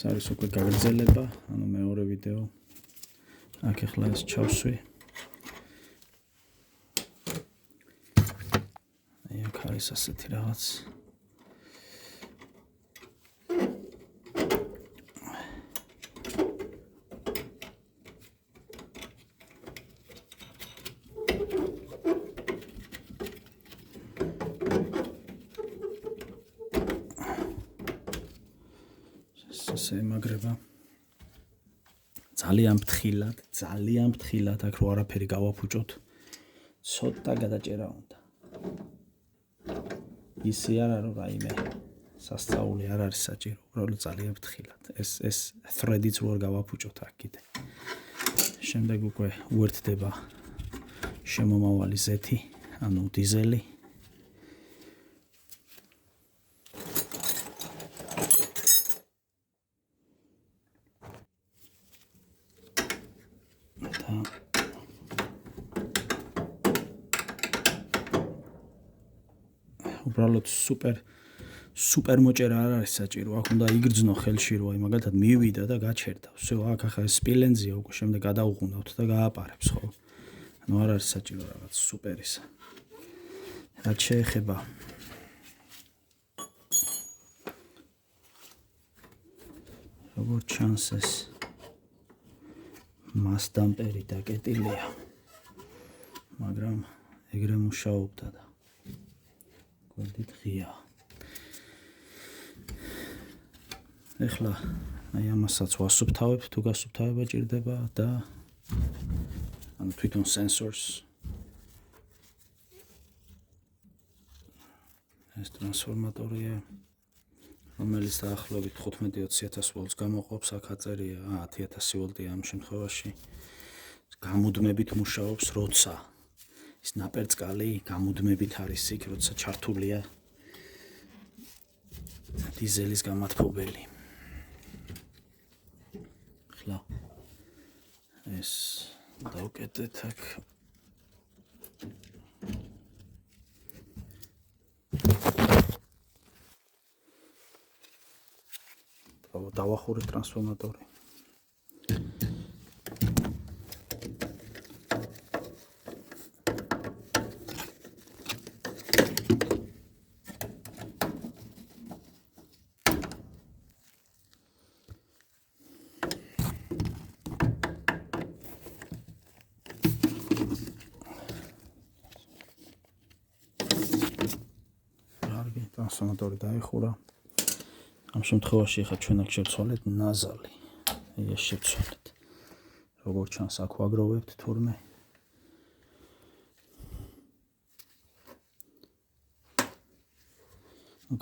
არის უკვე გაგრძელება, ანუ მეორე ვიდეო. აქ ახლა ეს ჩავსვი. აქ არის ასეთი რაღაც. ემაგრება ძალიან ფრთხილად აქ რო არაფერი გავაფუჭოთ ცოტა გადაჭერა უნდა ისი არა რომ რაიმე სასწაული არ არის საჭირო უბრალოდ ძალიან ფრთხილად ეს thread-იც რო არ გავაფუჭოთ აქ კიდე შემდეგ უკვე უერთდება შემომავალი ზეთი ანუ დიზელი უბრალოდ სუპერ მოჭერა არ არის საჭირო აქ უნდა იგრძნო ხელში რო აი მაგალითად მივიდა და გაჩერდა всё აქ ახლა სპილენზია უკვე შემდეგ გადაუღუნავთ და გააპარებს ხო ანუ არ არის საჭირო რაღაც სუპერისა რაც შეეხება როგორ ჩანს ეს მასდამპერი დაკეტილია მაგრამ ეგრე მუშაობდა და გვერდით ღია. ეხლა აი ამასაც ვასუფთავებ, თუ გასუფთავება ჭირდება და ანუ თვითონ sensors ეს ტრანსფორმატორია რომელიც დაახლოებით 15-20000 ვოლტს გამოყოფს, აქ აწერია 10000 ვოლტია ამ შემთხვევაში. გამუდმებით მუშაობს, როცა ის ნაპერწკალი გამუდმებით არის იქ, როცა ჩართულია დიზელის გამათბობელი. ხლა ეს დავკეტეთ აქ. დავახურე ტრანსფორმატორი. ტრანსფორმატორი დაიხურა. ამ შემთხვევაში ხა ჩვენ აქ შევცვალეთ ნაზალი. ეს შევცვალეთ. როგორ ჩანს აქ ვაგროვებთ თურმე.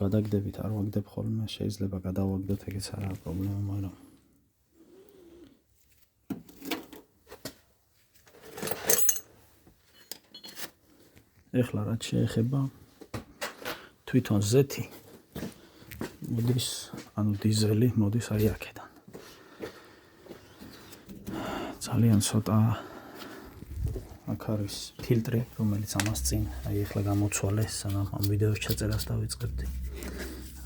გადაგდებით არ ვაგდებ ხოლმე, შეიძლება გადავაგდოთ, ეგეც არაა პრობლემა, მაგრამ ეხლა რაც შეეხება თვითონ ზეთი მოდის, ანუ დიზელი მოდის აი აქედან. ძალიან ცოტა აქ არის ფილტრი, რომელიც ამას წინ აი ახლა გამოცვალე, სანამ ამ ვიდეოს ჩაწერას დავიწყებდი.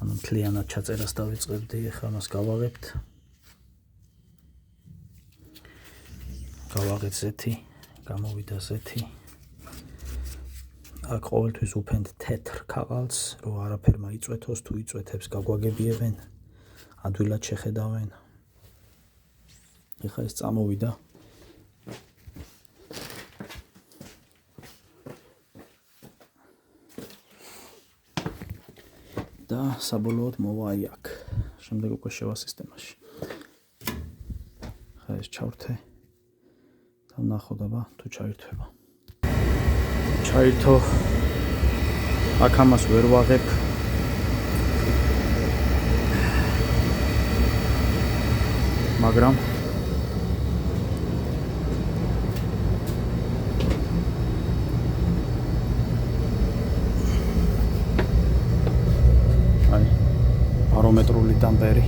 ანუ მთლიანად ჩაწერას დავიწყებდი, ახლა მას გავაღებთ. გავაღეთ ზეთი, გამოვიდა ზეთი. აქ ყოველთვის უფენთ თეთრ ქაღალდს, რომ არაფერ მაიწვეთოს, თუ იწვეთებს გაგვაგებიებენ, ადვილად შეხედავენ. ეხლა ეს წამოვიდა. და საბოლოოდ მოვა აი აქ. შემდეგ უკვე შევა სისტემაში. ხა ეს ჩავრთე და ვნახოთ აბა თუ ჩაირთვება. ჩაირთო. აქ ამას ვერ ვაღებ. მაგრამ აი ბარომეტრული დამპერი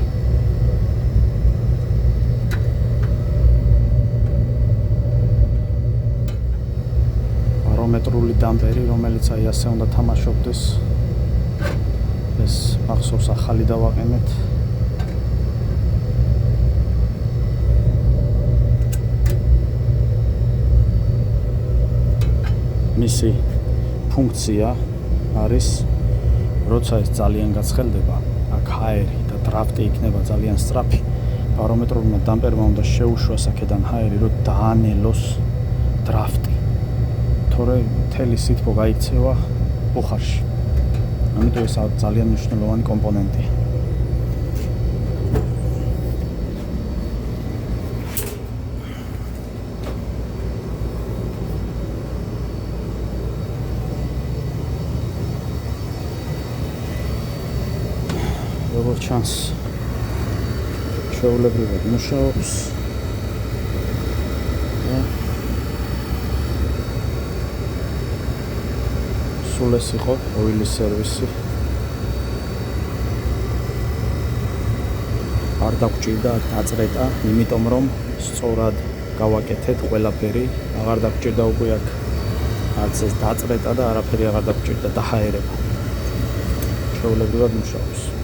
ბარომეტრული დამპერი, რომელიც აი ასე უნდა თამაშობდეს. ეს მახსოვს ახალი დავაყენეთ. მისი ფუნქცია არის, როცა ეს ძალიან გაცხელდება, აქ ჰაერი და დრაფტი იქნება ძალიან სწრაფი, ბარომეტრულმა დამპერმა უნდა შეუშვას აქედან ჰაერი, რომ დაანელოს დრაფტი. თორე მთელი სითბო გაიქცევა ბუხარში. ამიტომ ეს ძალიან მნიშვნელოვანი კომპონენტია. როგორც ჩანს, ჩვეულებრივად მუშაობს. სულ ეს იყო ოილის სერვისი. არ დაგვჭირდა დაწრეტა, იმიტომ რომ სწორად გავაკეთეთ ყველაფერი, აღარ დაგვჭირდა უკვე აქ არც ეს დაწრეტა და არაფერი აღარ დაგვჭირდა დაჰაერება. ჩვეულებრივად მუშაობს.